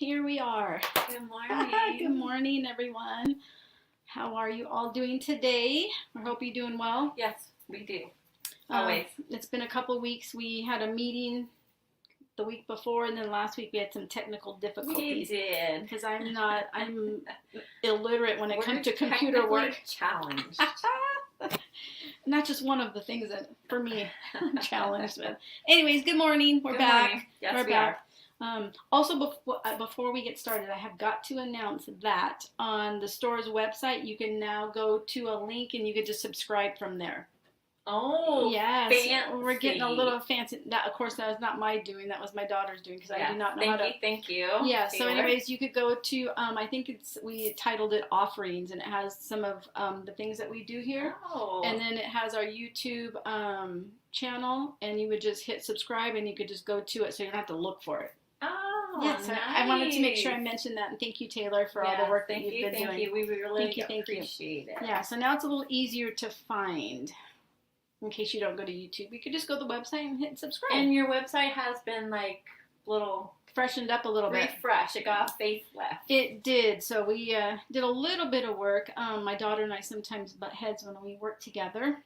here we are. Good morning. Good morning, everyone. How are you all doing today? I hope you're doing well. Yes, we do. Always. It's been a couple weeks. We had a meeting the week before, and then last week we had some technical difficulties. We did. Because I'm illiterate when it comes to computer work. Challenged. Not just one of the things that, for me, I'm challenged with. Anyways, good morning. We're Good back. morning. Yes, We're we back. Also, before we get started, I have got to announce that on the store's website, you can now go to a link and you can just subscribe from there. Oh, yes. fancy. We're getting a little fancy. That, of course, that was not my doing. That was my daughter's doing because I do not know how to. Thank you. Yeah. So, anyways, you could go to. I think we titled it offerings, and it has some of the things that we do here. Oh. And then it has our YouTube channel, and you would just hit subscribe, and you could just go to it, so you don't have to look for it. Oh, yes, nice. I wanted to make sure I mentioned that, and thank you, Taylor, for all the work that you've been doing. Thank you. We really Thank appreciate it. Yeah, so now it's a little easier to find. In case you don't go to YouTube, you could just go to the website and hit subscribe. And your website has been freshened up a little bit. Refresh. It got a facelift. It did. So we did a little bit of work. My daughter and I sometimes butt heads when we work together.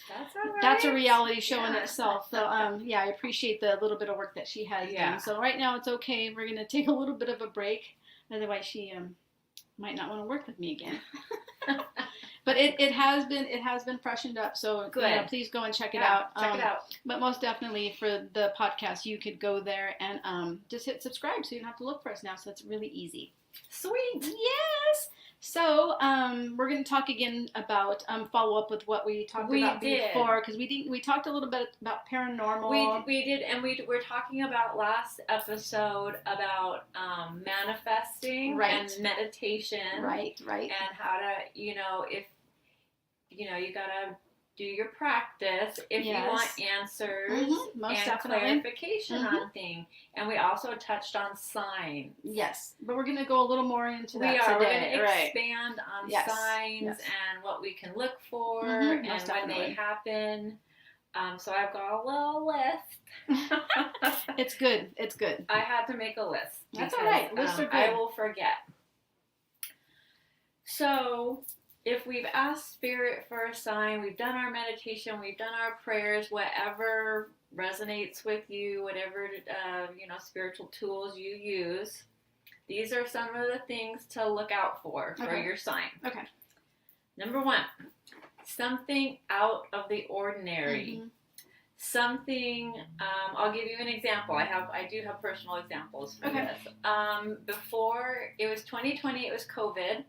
That's all right. That's a reality show in itself. So, I appreciate the little bit of work that she has done. So right now it's okay. We're going to take a little bit of a break. Otherwise she might not want to work with me again. But it has been freshened up. So good. Please go and check it out. Check it out. But most definitely for the podcast, you could go there and just hit subscribe so you don't have to look for us now. So it's really easy. Sweet. Yes. So, we're going to talk again about, follow up with what we talked about before, because we talked a little bit about paranormal. We did, and we were talking about last episode about manifesting and meditation. Right. And how to, if, you gotta do your practice if you want answers most and definitely. clarification on things. And we also touched on signs. Yes, but we're going to go a little more into that today. We're going to right. expand on signs and what we can look for and when they happen. So I've got a little list. It's good. It's good. I had to make a list. That's all right. Lists are good. I will forget. So, if we've asked Spirit for a sign, we've done our meditation, we've done our prayers, whatever resonates with you, whatever, spiritual tools you use, these are some of the things to look out for your sign. Okay. Number 1, something out of the ordinary. Something, I'll give you an example. I do have personal examples for this. Before, it was 2020, it was COVID.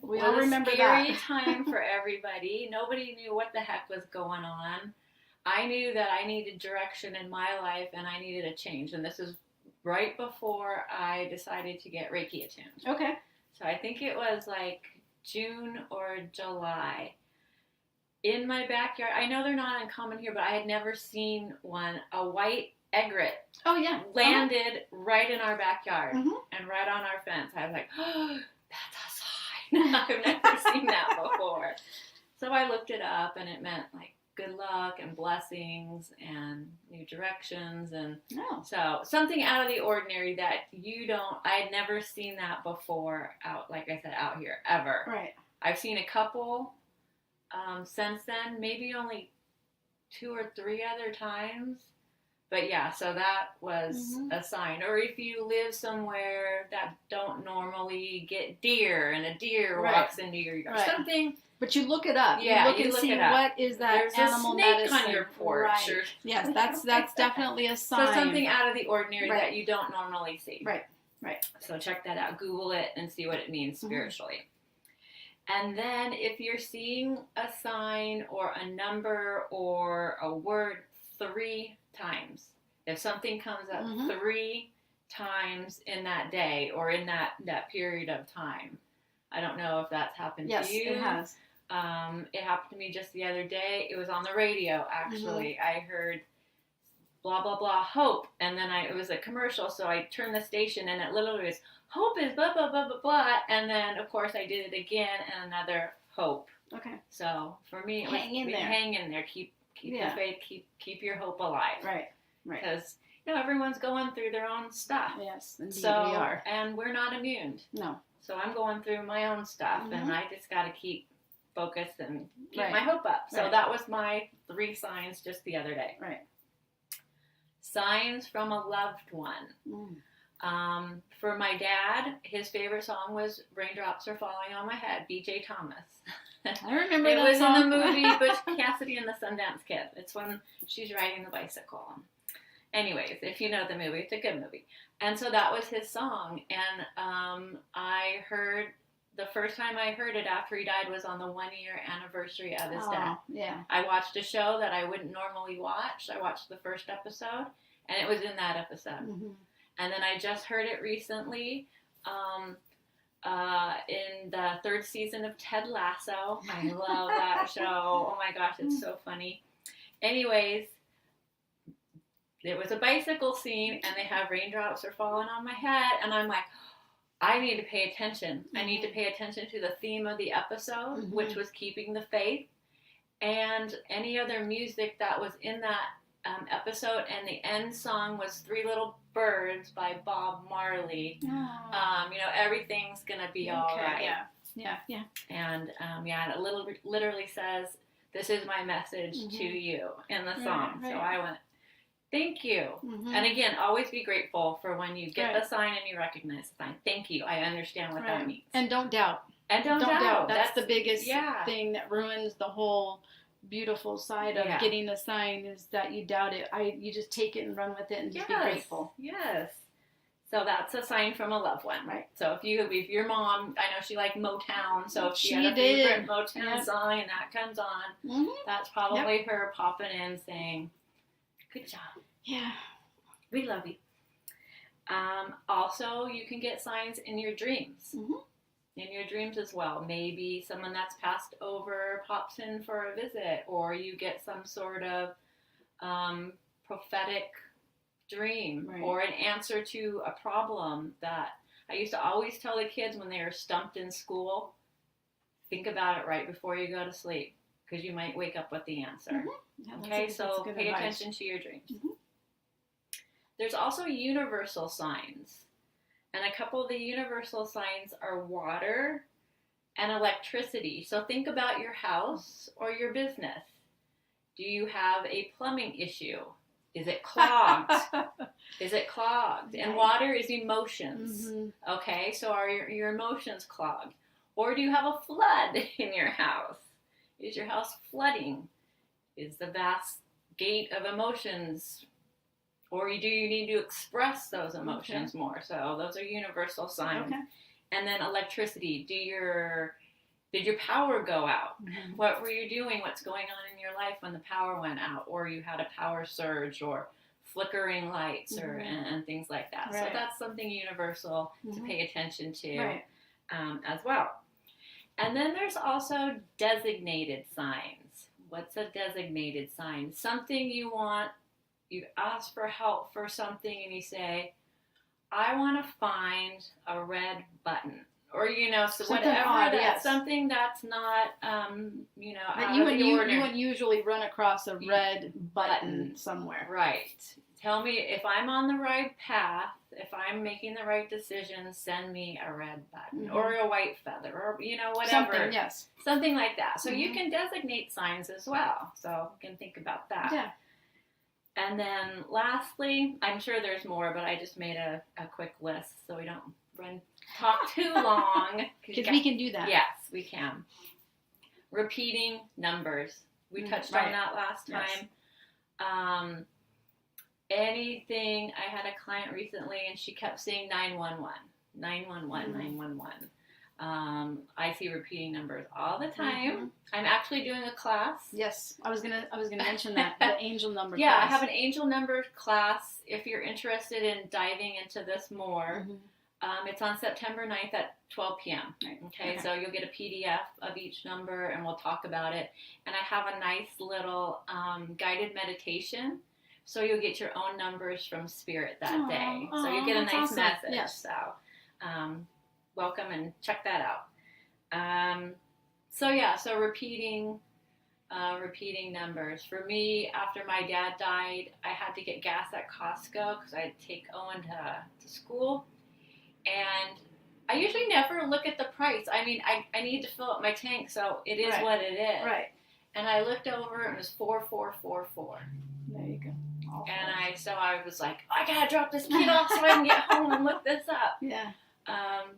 We all remember a scary time for everybody. Nobody knew what the heck was going on. I knew that I needed direction in my life and I needed a change. And this is right before I decided to get Reiki attuned. Okay. So I think it was like June or July. In my backyard, I know they're not uncommon here, but I had never seen one. A white egret. Oh, yeah. Landed right in our backyard and right on our fence. I was like, oh, that's a sign. I've never seen that before. So I looked it up, and it meant like good luck and blessings and new directions, and so something out of the ordinary that I had never seen that before like I said, out here ever. Right. I've seen a couple since then, maybe only 2 or 3 other times. But yeah, so that was a sign. Or if you live somewhere that don't normally get deer, and a deer walks into your yard, something. But you look it up. Yeah, you look and see what is that animal medicine. There's a snake on your porch. Right. Yes, that's definitely a sign. So something out of the ordinary that you don't normally see. Right. So check that out. Google it and see what it means spiritually. And then if you're seeing a sign or a number or a word 3 times, if something comes up 3 times in that day or in that period of time, I don't know if that's happened to you. Yes, it has. It happened to me just the other day. It was on the radio, actually. I heard blah, blah, blah, hope. And then it was a commercial, so I turned the station, and it literally was, hope is blah, blah, blah, blah, blah. And then, of course, I did it again, and another hope. Okay. So, for me, it was hang in there. Hang in there. Keep the faith. Keep your hope alive. Right. Because everyone's going through their own stuff. Yes, indeed So, we are. and we're not immune. No. So I'm going through my own stuff, and I just got to keep focused and keep my hope up. So that was my 3 signs just the other day. Right. Signs from a loved one. For my dad, his favorite song was "Raindrops Are Falling on My Head," B.J. Thomas. I remember it that was song. in the movie Butch Cassidy and the Sundance Kid. It's when she's riding the bicycle. Anyways, if you know the movie, it's a good movie. And so that was his song. And I heard, the first time I heard it after he died was on the 1-year anniversary of his death. Yeah. I watched a show that I wouldn't normally watch. I watched the first episode, and it was in that episode. And then I just heard it recently in the 3rd season of Ted Lasso. I love that show. Oh my gosh, it's so funny. Anyways, there was a bicycle scene, and they have "Raindrops Are Falling on My Head," and I'm like, I need to pay attention. I need to pay attention to the theme of the episode, which was keeping the faith, and any other music that was in that episode. And the end song was "Three Little Birds" by Bob Marley. Everything's gonna be all right. Yeah. And it literally says, "This is my message to you" in the song. Right. So I went, thank you. And again, always be grateful for when you get the sign and you recognize the sign. Thank you. I understand what that means. And don't doubt. And don't doubt. That's the biggest thing that ruins the whole beautiful side of getting a sign, is that you doubt it. You just take it and run with it and just be grateful. Yes. So that's a sign from a loved one, right? So if your mom, I know she liked Motown, so if she had a favorite Motown song and that comes on, that's probably her popping in saying, good job. Yeah. We love you. Also, you can get signs in your dreams. In your dreams as well. Maybe someone that's passed over pops in for a visit, or you get some sort of prophetic dream or an answer to a problem that I used to always tell the kids when they were stumped in school. Think about it right before you go to sleep, because you might wake up with the answer. Okay, so pay attention to your dreams. There's also universal signs. And a couple of the universal signs are water and electricity. So think about your house or your business. Do you have a plumbing issue? Is it clogged? Is it clogged? And water is emotions. Okay, so are your emotions clogged? Or do you have a flood in your house? Is your house flooding? Is the vast gate of emotions, or do you need to express those emotions more? So those are universal signs. And then electricity. Did your power go out? What were you doing? What's going on in your life when the power went out, or you had a power surge, or flickering lights, or and things like that? So that's something universal to pay attention to as well. And then there's also designated signs. What's a designated sign? Something you want. You ask for help for something, and you say, I want to find a red button. Or, so whatever, something that's not, out of the ordinary. You wouldn't usually run across a red button somewhere. Right. Tell me if I'm on the right path, if I'm making the right decision, send me a red button or a white feather or, whatever. Something like that. So you can designate signs as well. So you can think about that. Yeah. And then lastly, I'm sure there's more, but I just made a quick list so we don't talk too long. Because we can do that. Yes, we can. Repeating numbers. We touched on that last time. Anything, I had a client recently and she kept saying 911. 911, 911. I see repeating numbers all the time. I'm actually doing a class. Yes, I was gonna mention that, the angel number class. I have an angel number class. If you're interested in diving into this more, it's on September 9th at 12 p.m. Okay, so you'll get a PDF of each number and we'll talk about it. And I have a nice little guided meditation. So you'll get your own numbers from Spirit that day. So you get a nice message. Yes. So welcome and check that out. So repeating repeating numbers. For me, after my dad died, I had to get gas at Costco because I'd take Owen to school. And I usually never look at the price. I mean, I need to fill up my tank, so it is what it is. Right. And I looked over, and it was 4444. There you go. And I was like, I gotta drop this kid off so I can get home and look this up. Yeah.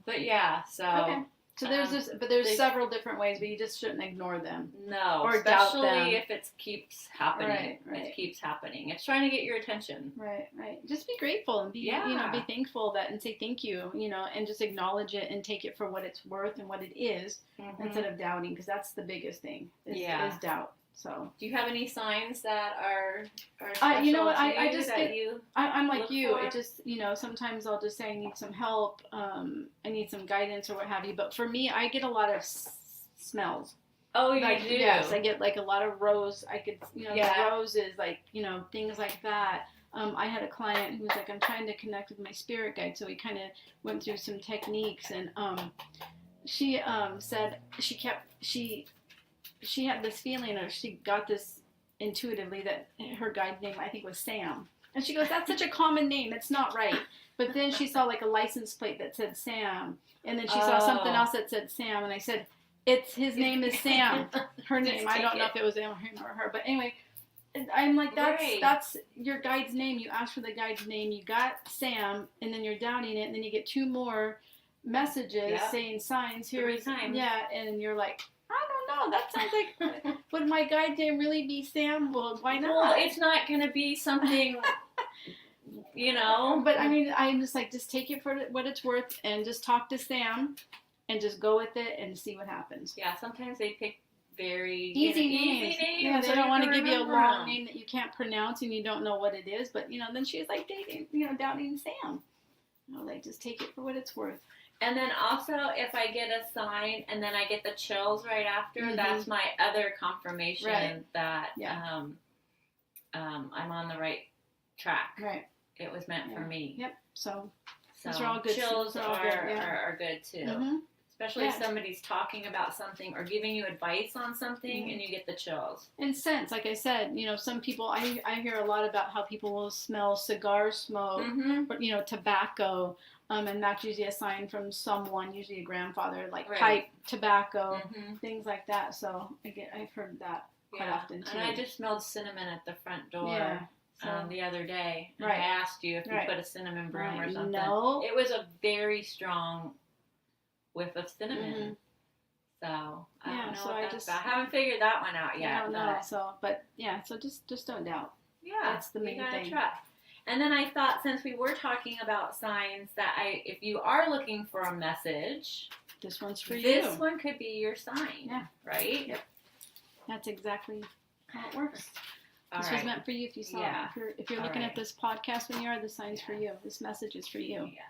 But yeah, so. Okay. So there's several different ways, but you just shouldn't ignore them. No, or doubt them. Especially if it keeps happening. Right. It keeps happening. It's trying to get your attention. Right. Just be grateful and be be thankful and say thank you, and just acknowledge it and take it for what it's worth and what it is instead of doubting, because that's the biggest thing is doubt. So, do you have any signs that are special you know what? I just I'm like you. For? It just sometimes I'll just say I need some help. I need some guidance or what have you. But for me, I get a lot of smells. Oh, you do? Yes, I get like a lot of rose. I could the roses, like things like that. I had a client who was like, I'm trying to connect with my spirit guide. So we kind of went through some techniques, and she said she had this feeling, or she got this intuitively, that her guide name, I think, was Sam. And she goes, that's such a common name. It's not right. But then she saw like a license plate that said Sam. And then she saw something else that said Sam. And I said, his name is Sam. Her name. I don't know if it was him or her. But anyway, I'm like, that's your guide's name. You asked for the guide's name. You got Sam. And then you're doubting it. And then you get 2 more messages saying signs. Here is Sam. Yeah. And you're like, I don't know. That sounds like, would my guide name really be Sam? Well, why not? Well, it's not going to be something, But I mean, I'm just like, just take it for what it's worth and just talk to Sam and just go with it and see what happens. Yeah, sometimes they pick very easy names. Yeah, so I don't want to give you a long name that you can't pronounce and you don't know what it is. But, then she's like doubting Sam. Like, just take it for what it's worth. And then also, if I get a sign and then I get the chills right after, that's my other confirmation that I'm on the right track. Right. It was meant for me. Yep. So those are all good. Chills are good too. Mm-hmm. Especially if somebody's talking about something or giving you advice on something and you get the chills. And scents, like I said, some people, I hear a lot about how people will smell cigar smoke, or, tobacco. And that's usually a sign from someone, usually a grandfather, like pipe, tobacco, things like that. So I've heard that quite often too. And I just smelled cinnamon at the front door the other day. And I asked you if you put a cinnamon broom or something. No. It was a very strong whiff of cinnamon. So I don't know what that's about. I haven't figured that one out yet. I don't know. So just don't doubt. Yeah, that's the main thing. Trust. And then I thought, since we were talking about signs, that if you are looking for a message, this one's for you. This one could be your sign. Yeah. Right? Yep. That's exactly how it works. This was meant for you if you saw it. If you're looking at this podcast when you are, the sign's for you. This message is for you. Yeah.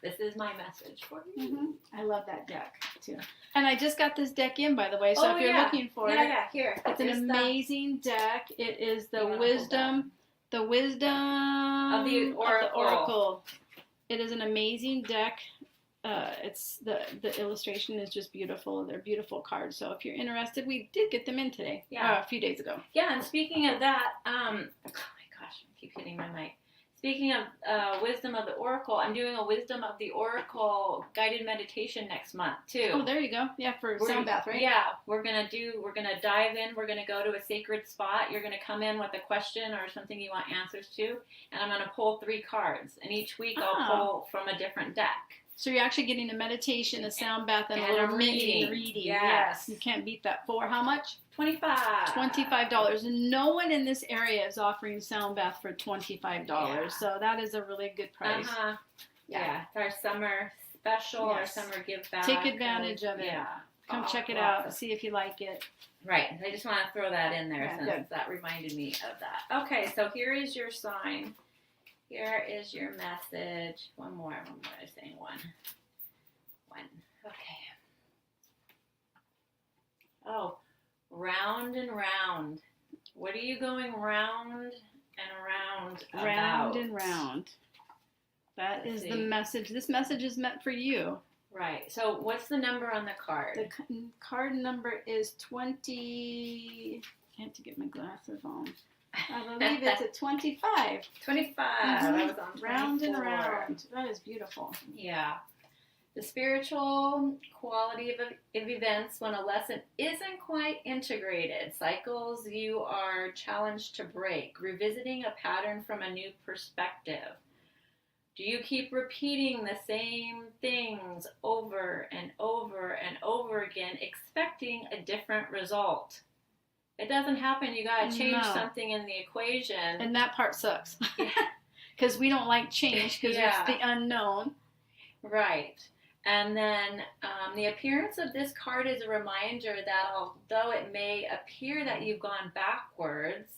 This is my message for you. I love that deck, too. And I just got this deck in, by the way, so if you're looking for it. Here. It's an amazing deck. It is the wisdom of the Oracle. It is an amazing deck. It's the illustration is just beautiful. They're beautiful cards. So if you're interested, we did get them in today. A few days ago. Yeah, and speaking of that, oh my gosh, I keep hitting my mic. Speaking of Wisdom of the Oracle, I'm doing a Wisdom of the Oracle guided meditation next month too. Oh, there you go. Yeah, for sound bath, right? Yeah, we're gonna dive in. We're gonna go to a sacred spot. You're gonna come in with a question or something you want answers to, and I'm gonna pull 3 cards. And each week I'll pull from a different deck. So you're actually getting a meditation, a sound bath, and a little mini reading. Yes. You can't beat that. For how much? $25. And no one in this area is offering sound bath for $25. So that is a really good price. Yeah. It's our summer special, our summer give back. Take advantage of it. Yeah. Come check it out. See if you like it. Right. I just want to throw that in there since that reminded me of that. Okay, so here is your sign. Here is your message. One more. I'm saying one. Okay. Oh, round and round. What are you going round and around about? Round and round. That is the message. This message is meant for you. Right. So what's the number on the card? The card number is 20. I have to get my glasses on. I believe it's a 25. 25. I was on 24. Round and round. That is beautiful. Yeah. The spiritual quality of events when a lesson isn't quite integrated. Cycles you are challenged to break. Revisiting a pattern from a new perspective. Do you keep repeating the same things over and over and over again, expecting a different result? It doesn't happen. You got to change something in the equation. And that part sucks. Because we don't like change because it's the unknown. Right. And then the appearance of this card is a reminder that although it may appear that you've gone backwards,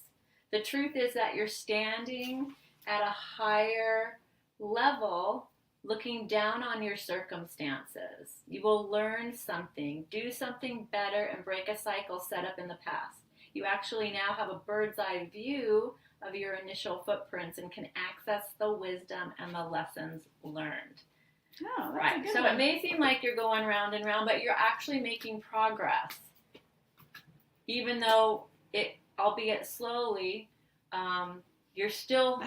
the truth is that you're standing at a higher level, looking down on your circumstances. You will learn something, do something better, and break a cycle set up in the past. You actually now have a bird's eye view of your initial footprints and can access the wisdom and the lessons learned. Oh, that's right. a good So one. it may seem like you're going round and round, but you're actually making progress. Even though it, albeit slowly, you're still,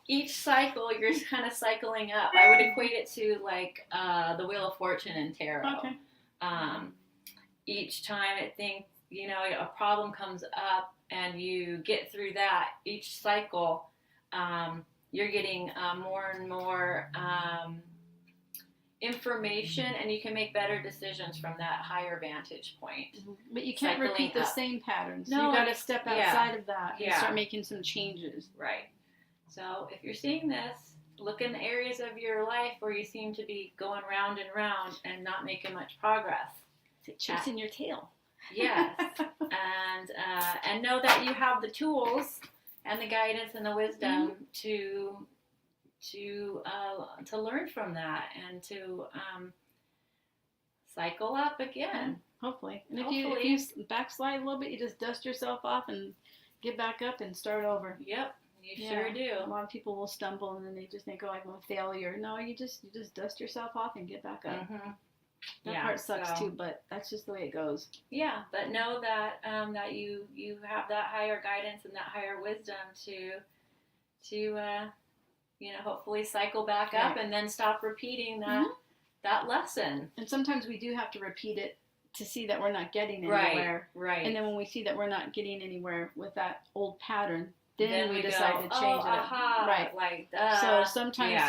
each cycle, you're kind of cycling up. I would equate it to like the Wheel of Fortune in tarot. Okay. Each time it thinks, you know, a problem comes up and you get through that, each cycle, you're getting more and more information, and you can make better decisions from that higher vantage point. But you can't repeat the same patterns. No, you got to step outside of that and Yeah. start making some changes. Right. So if you're seeing this, look in the areas of your life where you seem to be going round and round and not making much progress. Is it chasing your tail? Yes. And know that you have the tools and the guidance and the wisdom to learn from that and to cycle up again. Hopefully. And if you backslide a little bit, you just dust yourself off and get back up and start over. Yep, you sure do. A lot of people will stumble and then they just think, oh, I'm a failure. No, you just dust yourself off and get back up. Mm-hmm. That part sucks too, but that's just the way it goes. Yeah, but know that that you have that higher guidance and that higher wisdom to hopefully cycle back up and then stop repeating that lesson. And sometimes we do have to repeat it to see that we're not getting anywhere. Right. And then when we see that we're not getting anywhere with that old pattern, then we decide to change it. Aha, right. Like so sometimes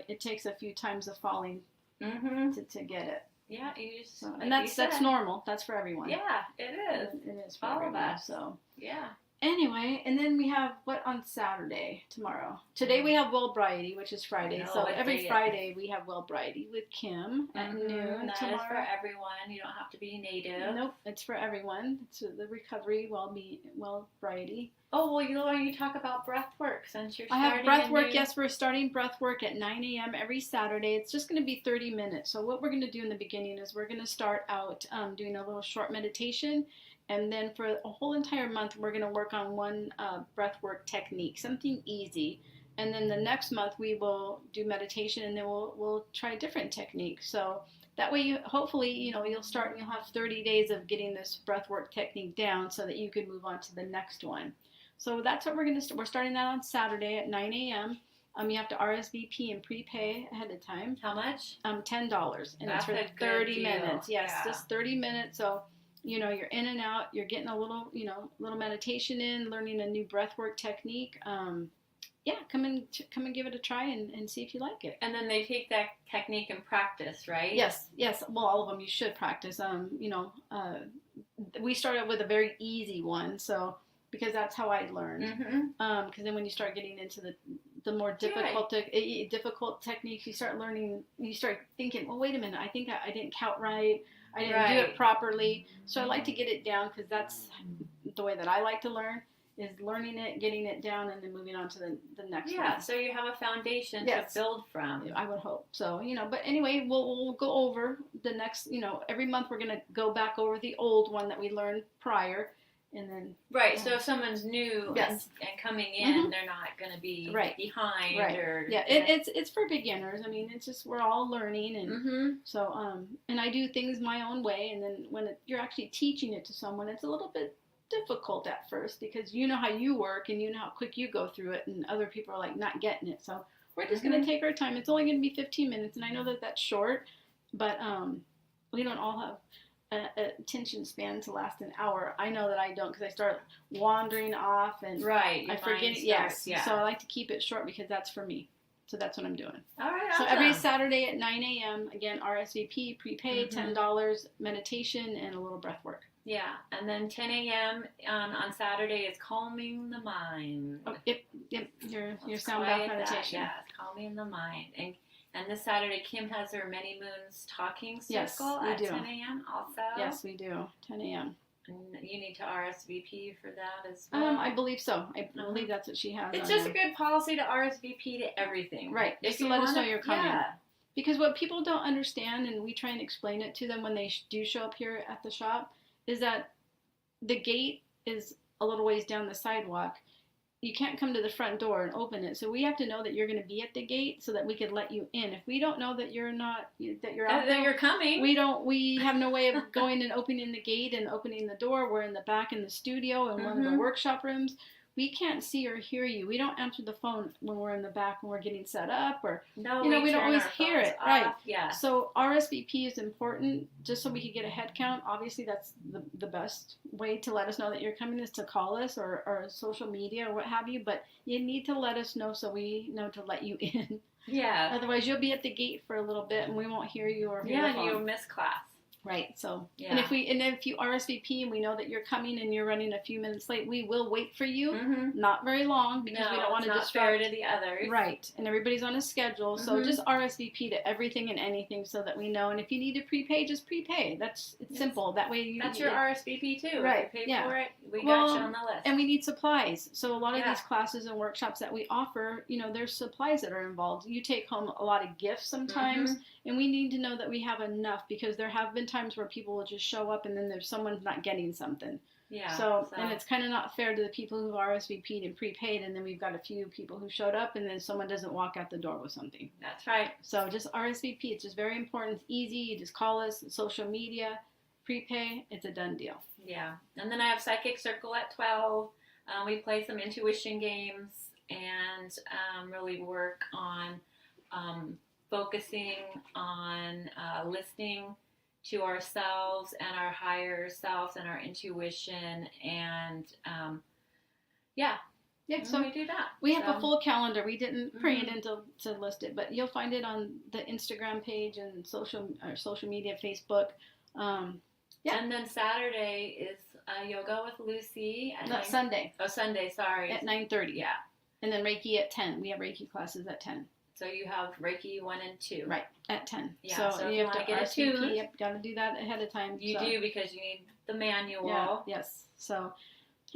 it takes a few times of falling to get it. Yeah, you just, and that's normal. That's for everyone. Yeah, it is. It is for all everyone, of us. So yeah. Anyway, and then we have what on Saturday tomorrow. Today we have Wellbriety, which is Friday. So every Friday we have Wellbriety with Kim at noon. That tomorrow. is for everyone. You don't have to be native. Nope, it's for everyone. It's the recovery Wellbriety. Oh, well, you talk about breath work since you're I starting. have breath work. Yes, we're starting breath work at 9 a.m. every Saturday. It's just going to be 30 minutes. So what we're going to do in the beginning is we're going to start out doing a little short meditation. And then for a whole entire month, we're going to work on one breath work technique, something easy. And then the next month, we will do meditation, and then we'll try a different technique. So that way, hopefully, you'll have 30 days of getting this breath work technique down so that you can move on to the next one. So that's what we're going to start. We're starting that on Saturday at 9 a.m. You have to RSVP and prepay ahead of time. How much? $10. And that's it's for 30 minutes. Yes, just 30 minutes. So, you're in and out. You're getting a little meditation in, learning a new breathwork technique. Come and give it a try and see if you like it. And then they take that technique and practice, right? Yes. Well, all of them you should practice. We started with a very easy one, so because that's how I learned. Because then when you start getting into the more difficult techniques, you start learning. You start thinking, well, wait a minute. I think I didn't count right. I didn't do it properly. So I like to get it down because that's the way that I like to learn, is learning it, getting it down, and then moving on to the next one. Yeah, so you have a foundation to build from. I would hope. So, but anyway, we'll go over the next, every month we're going to go back over the old one that we learned prior. And then so if someone's new and coming in, they're not going to be behind. Or it's for beginners. I mean, it's just we're all learning, and so and I do things my own way. And then when you're actually teaching it to someone, it's a little bit difficult at first because you know how you work and you know how quick you go through it, and other people are like not getting it. So we're just going to take our time. It's only going to be 15 minutes, and I know that that's short, but we don't all have attention span to last an hour. I know that I don't because I start wandering off and I forget it. Yes, yeah. So I like to keep it short because that's for me. So that's what I'm doing. All right. So awesome. every Saturday at 9 a.m. again, RSVP, prepaid, $10, meditation, and a little breath work. Yeah, and then 10 a.m. On Saturday is calming the mind. Oh, yep, your sound bath meditation. Yeah, calming the mind. And this Saturday, Kim has her Many Moons talking circle at 10 a.m. also. Yes, we do. 10 a.m. And you need to RSVP for that as well. I believe so. I believe that's what she has. It's just a good policy to RSVP to everything. Right. Just to let us know you're coming. Yeah. Because what people don't understand, and we try and explain it to them when they do show up here at the shop, is that the gate is a little ways down the sidewalk. You can't come to the front door and open it. So we have to know that you're going to be at the gate so that we can let you in. If we don't know that you're not, that you're out there, you're coming. We have no way of going and opening the gate and opening the door. We're in the back in the studio and one of the workshop rooms. We can't see or hear you. We don't answer the phone when we're in the back when we're getting set up, or we don't always hear it. Right. Yeah. So RSVP is important just so we can get a head count. Obviously, that's the best way to let us know that you're coming is to call us or social media or what have you. But you need to let us know so we know to let you in. Yeah. Otherwise, you'll be at the gate for a little bit and we won't hear you or hear the phone. And you'll miss class. Right. So, and if you RSVP and we know that you're coming and you're running a few minutes late, we will wait for you. Not very long because we don't want to disrupt fair to the others. Right. And everybody's on a schedule. So just RSVP to everything and anything so that we know. And if you need to prepay, just prepay. It's simple. That way that's your RSVP too. Right. If you pay for it, we got you on the list. And we need supplies. So a lot of these classes and workshops that we offer, there's supplies that are involved. You take home a lot of gifts sometimes. And we need to know that we have enough because there have been times where people will just show up and then there's someone's not getting something. Yeah. So and it's kind of not fair to the people who RSVP'd and prepaid, and then we've got a few people who showed up and then someone doesn't walk out the door with something. That's right. So just RSVP. It's just very important. It's easy. You just call us. Social media, prepay. It's a done deal. Yeah. And then I have Psychic Circle at 12. We play some intuition games and really work on focusing on listening to ourselves and our higher selves and our intuition and so we do that. We have a full calendar. We didn't pray it in to list it, but you'll find it on the Instagram page and social media, Facebook. And then Saturday is yoga with Lucy. Sunday. Oh, Sunday, sorry. At 9:30. Yeah. And then Reiki at 10. We have Reiki classes at 10. So you have Reiki 1 and 2. Right, at 10. Yeah, so you have to get attuned. Yep, got to do that ahead of time. You do because you need the manual. Yeah, yes. So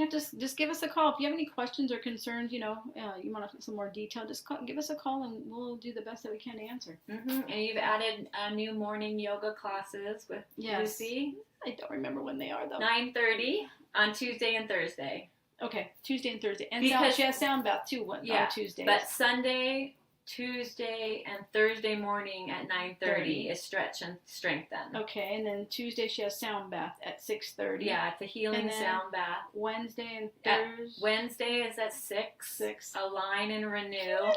just give us a call. If you have any questions or concerns, you want some more detail, just give us a call and we'll do the best that we can to answer. And you've added new morning yoga classes with Lucy. I don't remember when they are, though. 9:30 on Tuesday and Thursday. Okay, Tuesday and Thursday. And because she has sound bath, too, on Tuesdays. But Sunday, Tuesday, and Thursday morning at 9:30 is stretch and strengthen. Okay, and then Tuesday she has sound bath at 6:30. Yeah, it's a healing sound bath. Wednesday and Thursday. Wednesday is at 6. Align and renew. I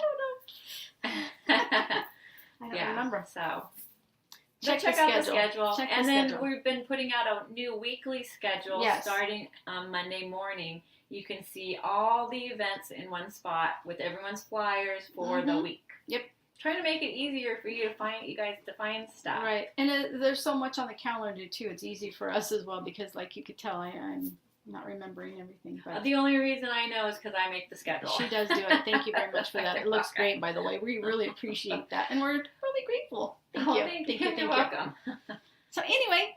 don't know. I don't remember. So check out the schedule. Then we've been putting out a new weekly schedule starting on Monday morning. You can see all the events in one spot with everyone's flyers for the week. Yep. Trying to make it easier for you guys to find stuff. Right. And there's so much on the calendar, too. It's easy for us as well because, like you could tell, I'm not remembering everything. But the only reason I know is because I make the schedule. She does do it. Thank you very much for that. It looks great, by the way. We really appreciate that. And we're really grateful. Thank you. You're welcome. So anyway,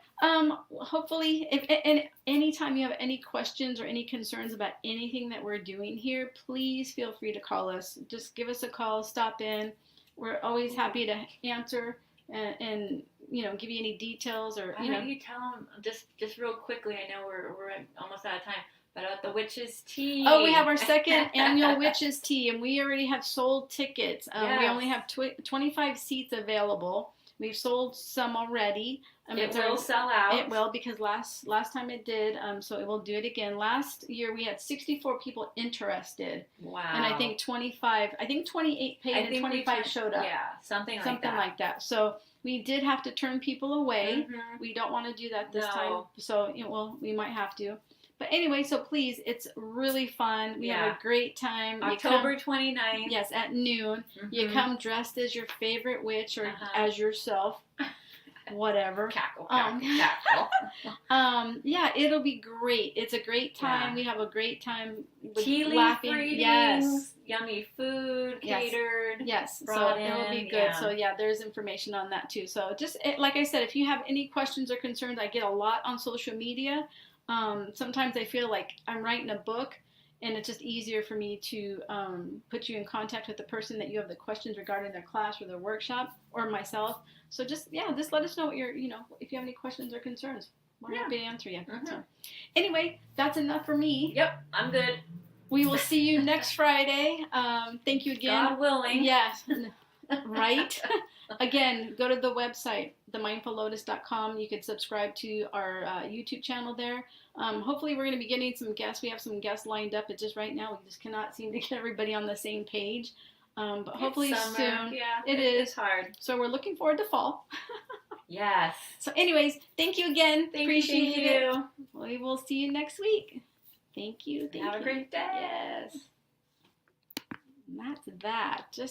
hopefully, if anytime you have any questions or any concerns about anything that we're doing here, please feel free to call us. Just give us a call, stop in. We're always happy to answer and give you any details or Why don't you tell them just real quickly? I know we're almost out of time. But about the Witches Tea. Oh, we have our second annual Witches Tea, and we already have sold tickets. We only have 25 seats available. We've sold some already. It will sell out. It will, because last time it did, so it will do it again. Last year we had 64 people interested. Wow. And I think 28 paid and 25 showed up. Yeah, something like that. So we did have to turn people away. Mm-hmm. We don't want to do that this time. So, we might have to. But anyway, so please, it's really fun. We have a great time. October 29th. Yes, at noon. Mm-hmm. You come dressed as your favorite witch or as yourself. Whatever. Cackle. Yeah, it'll be great. It's a great time. Yeah. We have a great time with tea laughing. Readings, yes. Yummy food catered. Yes. So it'll be good. Yeah. So there's information on that too. So just like I said, if you have any questions or concerns, I get a lot on social media. Sometimes I feel like I'm writing a book, and it's just easier for me to put you in contact with the person that you have the questions regarding their class or their workshop, or myself. So just let us know what if you have any questions or concerns. We're happy to answer you. Mm-hmm. So, anyway, that's enough for me. Yep, I'm good. We will see you next Friday. Thank you again. God willing. Yes. Right? Again, go to the website, themindfullotus.com. You could subscribe to our YouTube channel there. Hopefully we're going to be getting some guests. We have some guests lined up. It's just right now we just cannot seem to get everybody on the same page. But hopefully soon. Yeah, it's hard. So we're looking forward to fall. Yes. So anyways, thank you again. Appreciate it. You. We will see you next week. Thank you. Have a great day. Yes. And that's that. Just